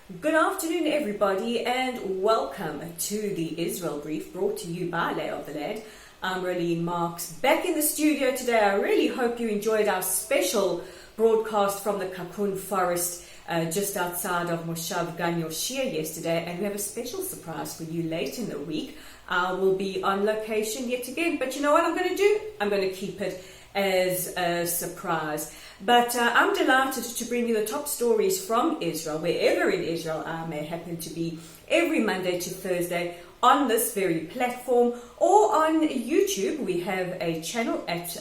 Good afternoon, everybody, and welcome to the Israel Brief, brought to you by Lay of the Land. I'm Rolene Marks, back in the studio today. I really hope you enjoyed our special broadcast from the Kakun Forest just outside of Moshav Gan Yoshir yesterday, and we have a special surprise for you late in the week. I will be on location yet again, but you know what I'm going to do? I'm going to keep it as a surprise. But I'm delighted to bring you the top stories from Israel, wherever in Israel I may happen to be, every Monday to Thursday on this very platform or on YouTube. We have a channel at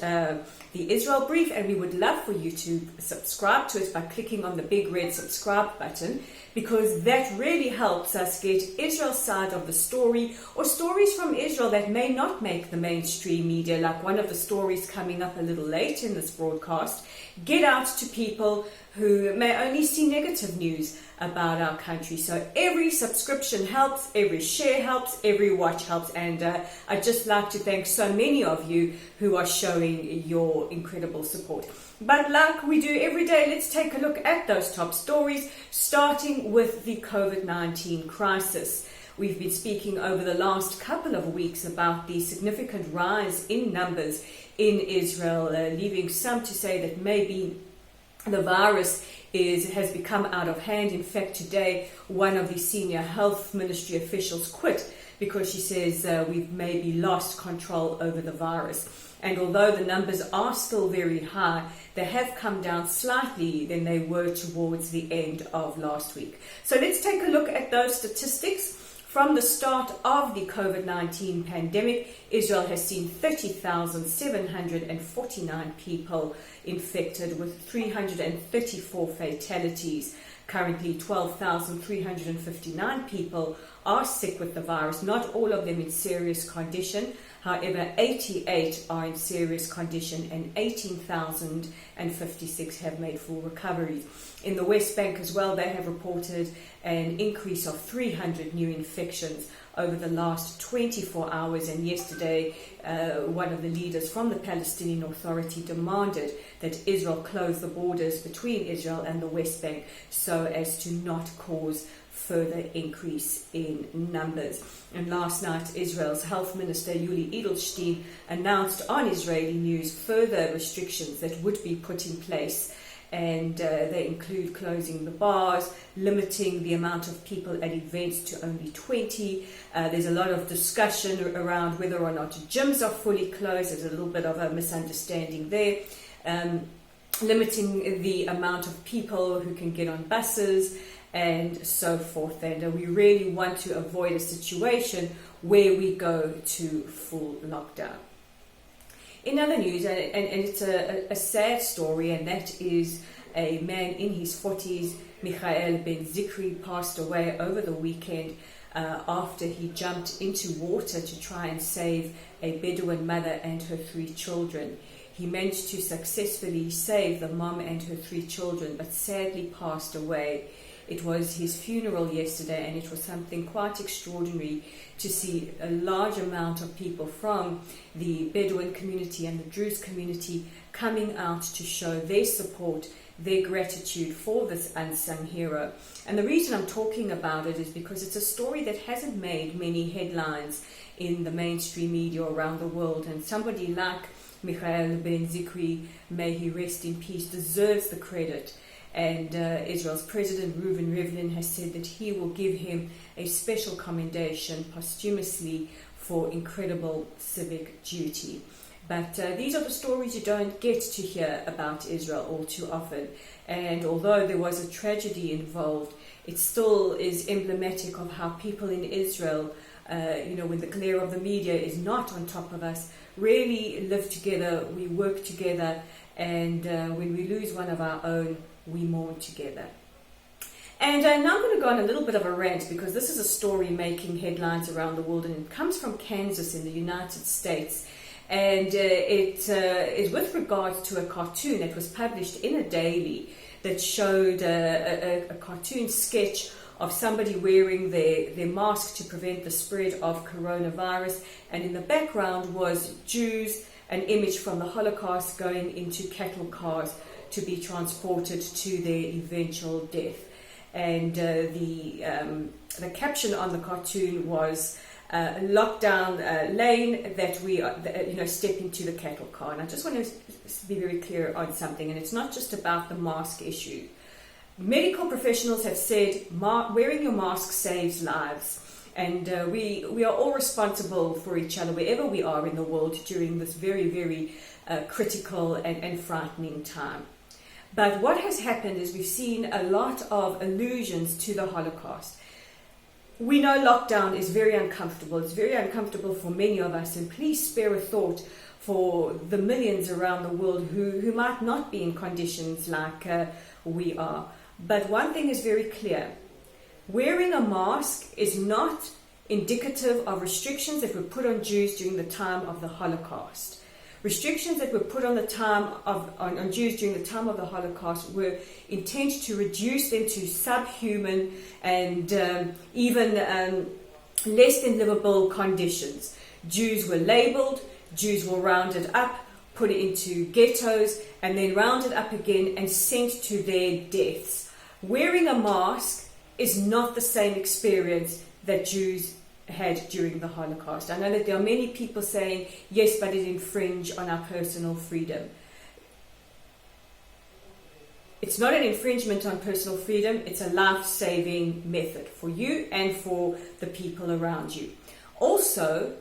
the Israel Brief, and we would love for you to subscribe to us by clicking on the big red subscribe button, because that really helps us get Israel's side of the story, or stories from Israel that may not make the mainstream media, like one of the stories coming up a little late in this broadcast, get out to people who may only see negative news about our country. So every subscription helps, every share helps, every watch helps, and I'd just like to thank so many of you who are showing your incredible support. But like we do every day, let's take a look at those top stories, starting with the COVID-19 crisis. We've been speaking over the last couple of weeks about the significant rise in numbers in Israel, leaving some to say that maybe the virus has become out of hand. In fact, today, one of the senior health ministry officials quit because she says we've maybe lost control over the virus. And although the numbers are still very high, they have come down slightly than they were towards the end of last week. So let's take a look at those statistics. From the start of the COVID-19 pandemic, Israel has seen 30,749 people infected with 334 fatalities. Currently, 12,359 people are sick with the virus, not all of them in serious condition. However, 88 are in serious condition and 18,056 have made full recoveries. In the West Bank as well, they have reported an increase of 300 new infections over the last 24 hours. And yesterday, one of the leaders from the Palestinian Authority demanded that Israel close the borders between Israel and the West Bank so as to not cause further increase in numbers. And last night, Israel's Health Minister Yuli Edelstein announced on Israeli news further restrictions that would be put in place, and they include closing the bars, limiting the amount of people at events to only 20. There's a lot of discussion around whether or not gyms are fully closed. There's a little bit of a misunderstanding there. Limiting the amount of people who can get on buses and so forth. And we really want to avoid a situation where we go to full lockdown. In other news, and it's a sad story, and that is a man in his 40s, Michael Ben Zikri, passed away over the weekend after he jumped into water to try and save a Bedouin mother and her 3 children. He managed to successfully save the mom and her 3 children, but sadly passed away. It was his funeral yesterday, and it was something quite extraordinary to see a large amount of people from the Bedouin community and the Druze community coming out to show their support, their gratitude for this unsung hero. And the reason I'm talking about it is because it's a story that hasn't made many headlines in the mainstream media around the world, and somebody like Michael Ben Zikri, may he rest in peace, deserves the credit. And Israel's President Reuven Rivlin has said that he will give him a special commendation posthumously for incredible civic duty. But these are the stories you don't get to hear about Israel all too often. And although there was a tragedy involved, it still is emblematic of how people in Israel, when the glare of the media is not on top of us, really live together, we work together, and when we lose one of our own, we mourn together. And now I'm going to go on a little bit of a rant, because this is a story making headlines around the world, and it comes from Kansas in the United States. And it is with regards to a cartoon that was published in a daily that showed a cartoon sketch of somebody wearing their mask to prevent the spread of coronavirus. And in the background was Jews, an image from the Holocaust, going into cattle cars to be transported to their eventual death. and the caption on the cartoon was lockdown lane that we step into the cattle car. And I just want to be very clear on something, and it's not just about the mask issue. Medical professionals have said wearing your mask saves lives, and we are all responsible for each other wherever we are in the world during this very, very critical and frightening time. But what has happened is we've seen a lot of allusions to the Holocaust. We know lockdown is very uncomfortable. It's very uncomfortable for many of us, and please spare a thought for the millions around the world who might not be in conditions like we are. But one thing is very clear. Wearing a mask is not indicative of restrictions that were put on Jews during the time of the Holocaust. Restrictions that were put on Jews during the time of the Holocaust were intended to reduce them to subhuman and even less than livable conditions. Jews were labelled, Jews were rounded up, put into ghettos, and then rounded up again and sent to their deaths. Wearing a mask is not the same experience that Jews had during the Holocaust. I know that there are many people saying, yes, but it infringed on our personal freedom. It's not an infringement on personal freedom, it's a life-saving method for you and for the people around you. Also,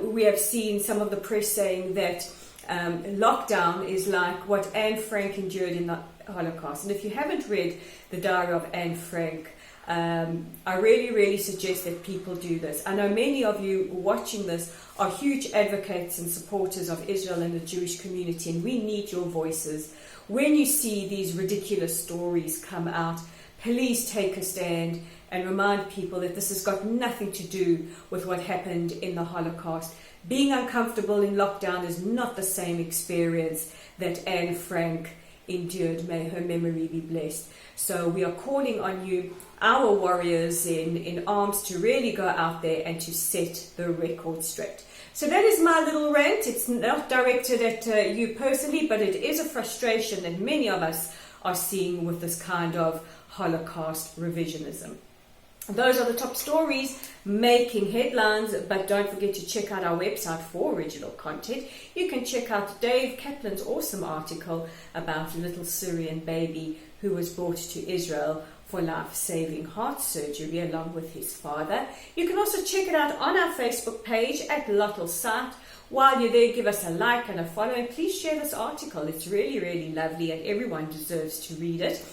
we have seen some of the press saying that lockdown is like what Anne Frank endured in the Holocaust. And if you haven't read the diary of Anne Frank, I really, really suggest that people do this. I know many of you watching this are huge advocates and supporters of Israel and the Jewish community, and we need your voices. When you see these ridiculous stories come out, please take a stand and remind people that this has got nothing to do with what happened in the Holocaust. Being uncomfortable in lockdown is not the same experience that Anne Frank endured. May her memory be blessed. So we are calling on you, our warriors in arms, to really go out there and to set the record straight. So that is my little rant. It's not directed at you personally, but it is a frustration that many of us are seeing with this kind of Holocaust revisionism. Those are the top stories making headlines, but don't forget to check out our website for original content. You can check out Dave Kaplan's awesome article about a little Syrian baby who was brought to Israel for life-saving heart surgery along with his father. You can also check it out on our Facebook page at Lottel Site. While you're there, give us a like and a follow, and please share this article. It's really, really lovely, and everyone deserves to read it.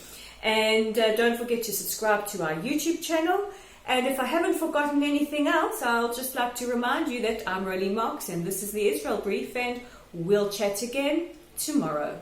And don't forget to subscribe to our YouTube channel. And if I haven't forgotten anything else, I'll just like to remind you that I'm Rolene Marks, and this is the Israel Brief, and we'll chat again tomorrow.